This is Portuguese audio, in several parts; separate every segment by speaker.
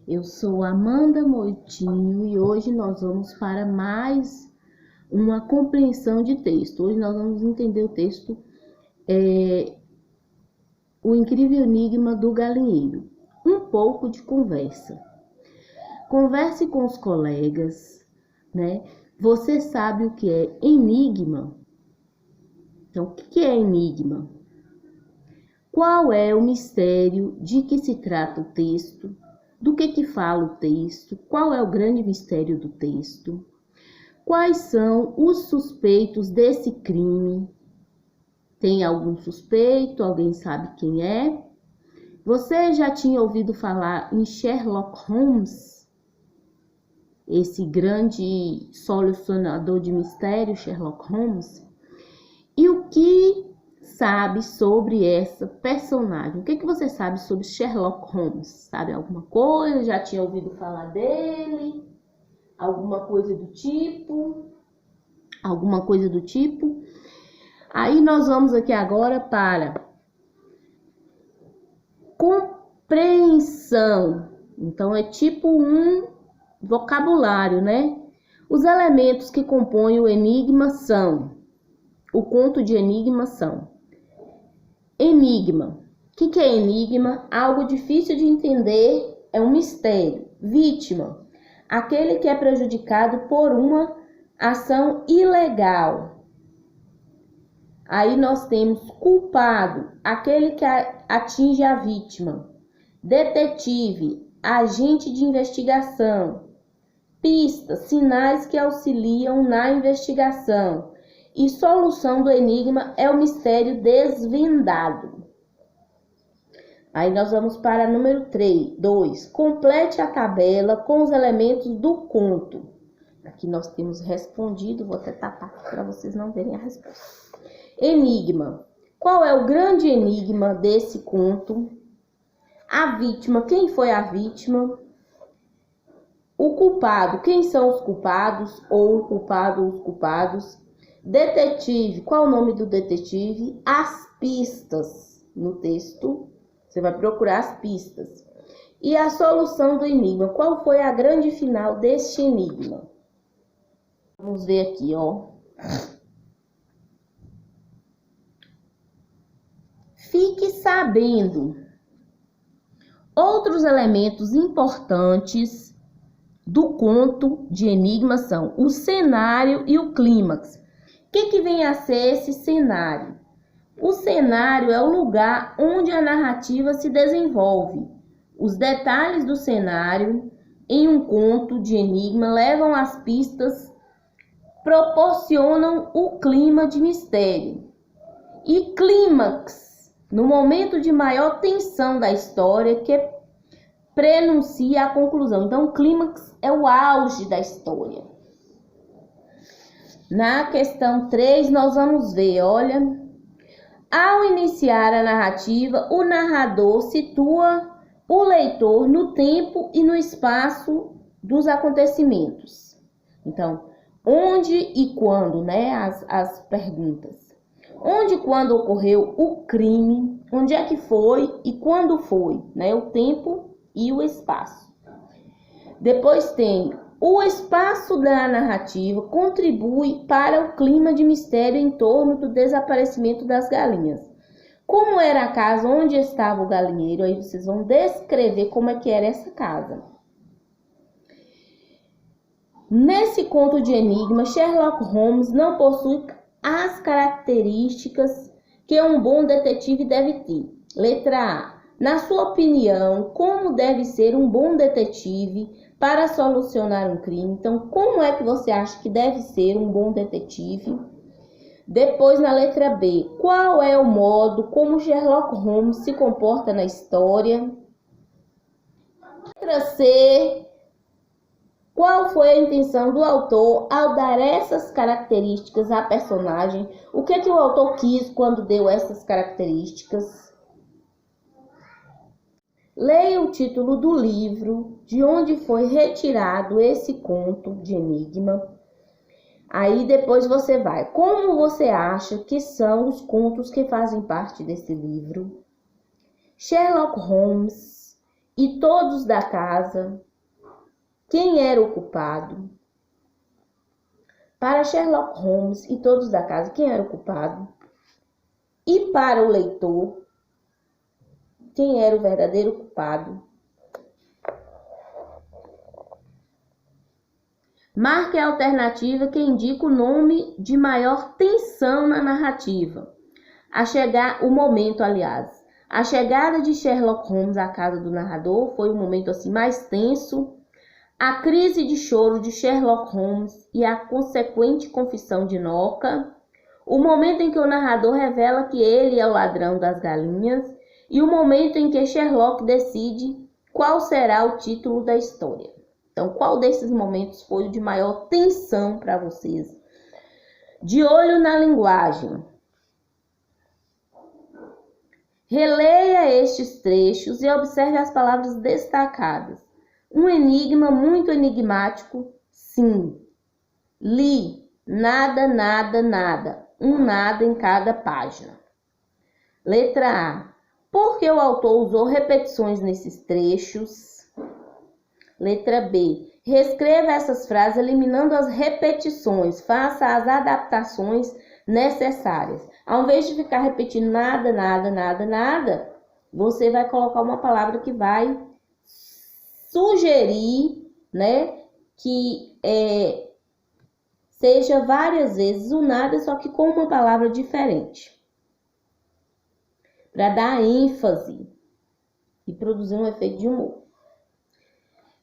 Speaker 1: Eu sou Amanda Moitinho e hoje nós vamos para mais uma compreensão de texto. Hoje nós vamos entender o texto O Incrível Enigma do Galinheiro. Um pouco de conversa. Converse com os colegas, né? Você sabe o que é enigma? Então, o que é enigma? Qual é o mistério de que se trata o texto? Do que fala o texto? Qual é o grande mistério do texto? Quais são os suspeitos desse crime? Tem algum suspeito? Alguém sabe quem é? Você já tinha ouvido falar em Sherlock Holmes? Esse grande solucionador de mistério, Sherlock Holmes? E o que sabe sobre essa personagem? O que você sabe sobre Sherlock Holmes? Sabe alguma coisa? Já tinha ouvido falar dele? Alguma coisa do tipo? Alguma coisa do tipo? Aí nós vamos aqui agora para compreensão. Então é tipo um vocabulário, né? Os elementos que compõem o enigma são, o conto de enigma são: enigma. O que é enigma? Algo difícil de entender, é um mistério. Vítima. Aquele que é prejudicado por uma ação ilegal. Aí nós temos culpado, aquele que atinge a vítima. Detetive, agente de investigação. Pistas, sinais que auxiliam na investigação. E solução do enigma é o mistério desvendado. Aí nós vamos para número 2. Complete a tabela com os elementos do conto. Aqui nós temos respondido, vou até tapar para vocês não verem a resposta. Enigma. Qual é o grande enigma desse conto? A vítima. Quem foi a vítima? O culpado. Quem são os culpados? Ou o culpado ou os culpados? Detetive. Qual é o nome do detetive? As pistas. No texto, você vai procurar as pistas. E a solução do enigma. Qual foi a grande final deste enigma? Vamos ver aqui, ó. Fique sabendo. Outros elementos importantes do conto de enigma são o cenário e o clímax. O que vem a ser esse cenário? O cenário é o lugar onde a narrativa se desenvolve. Os detalhes do cenário em um conto de enigma levam às pistas, proporcionam o clima de mistério. E clímax, no momento de maior tensão da história, que prenuncia a conclusão. Então, o clímax é o auge da história. Na questão 3, nós vamos ver, olha. Ao iniciar a narrativa, o narrador situa o leitor no tempo e no espaço dos acontecimentos. Então, onde e quando, né? As perguntas. Onde e quando ocorreu o crime, onde é que foi e quando foi, né? O tempo e o espaço. Depois tem o espaço da narrativa contribui para o clima de mistério em torno do desaparecimento das galinhas. Como era a casa onde estava o galinheiro? Aí vocês vão descrever como é que era essa casa. Nesse conto de enigma, Sherlock Holmes não possui as características que um bom detetive deve ter. Letra A. Na sua opinião, como deve ser um bom detetive para solucionar um crime? Então, como é que você acha que deve ser um bom detetive? Depois, na letra B. Qual é o modo como Sherlock Holmes se comporta na história? Letra C. Qual foi a intenção do autor ao dar essas características à personagem? O que o autor quis quando deu essas características? Leia o título do livro, de onde foi retirado esse conto de enigma. Aí depois você vai. Como você acha que são os contos que fazem parte desse livro? Sherlock Holmes e todos da casa, quem era o culpado? Para Sherlock Holmes e todos da casa, quem era o culpado? E para o leitor, quem era o verdadeiro culpado? Marque a alternativa que indica o nome de maior tensão na narrativa. O momento, aliás. A chegada de Sherlock Holmes à casa do narrador foi o momento assim mais tenso. A crise de choro de Sherlock Holmes e a consequente confissão de Noca. O momento em que o narrador revela que ele é o ladrão das galinhas. E o momento em que Sherlock decide qual será o título da história. Então, qual desses momentos foi o de maior tensão para vocês? De olho na linguagem. Releia estes trechos e observe as palavras destacadas. Um enigma muito enigmático, sim. Li, nada, nada, nada. Um nada em cada página. Letra A. Por que o autor usou repetições nesses trechos? Letra B. Reescreva essas frases eliminando as repetições. Faça as adaptações necessárias. Ao invés de ficar repetindo nada, nada, nada, nada, você vai colocar uma palavra que vai sugerir, né, que seja várias vezes o nada, só que com uma palavra diferente. Para dar ênfase e produzir um efeito de humor.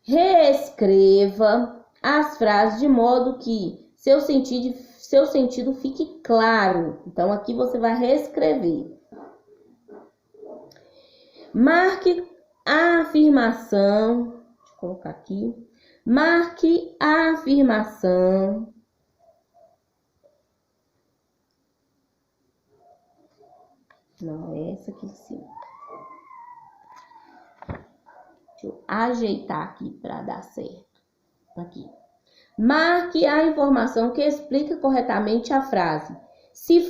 Speaker 1: Reescreva as frases de modo que seu sentido fique claro. Então, aqui você vai reescrever. Marque a afirmação. Deixa eu colocar aqui. Marque a afirmação. Não, é essa aqui em cima. Deixa eu ajeitar aqui para dar certo. Aqui. Marque a informação que explica corretamente a frase. Se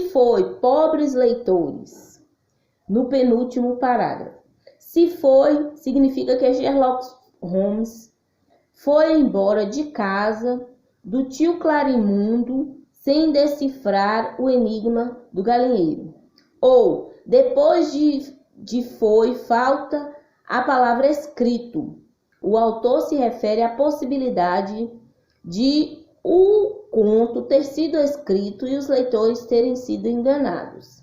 Speaker 1: foi, pobres leitores. No penúltimo parágrafo. Se foi, significa que Sherlock Holmes foi embora de casa do tio Clarimundo sem decifrar o enigma do galinheiro. Ou, depois de foi, falta a palavra escrito. O autor se refere à possibilidade de o conto ter sido escrito e os leitores terem sido enganados.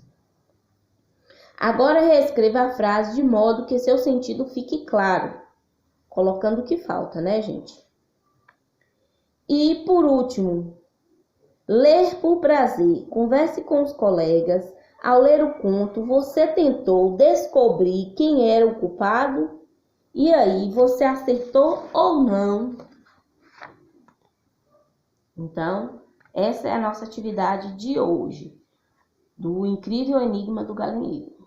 Speaker 1: Agora reescreva a frase de modo que seu sentido fique claro, colocando o que falta, né, gente? E, por último, ler por prazer. Converse com os colegas. Ao ler o conto, você tentou descobrir quem era o culpado? E aí, você acertou ou não? Então, essa é a nossa atividade de hoje, do Incrível Enigma do Galinheiro.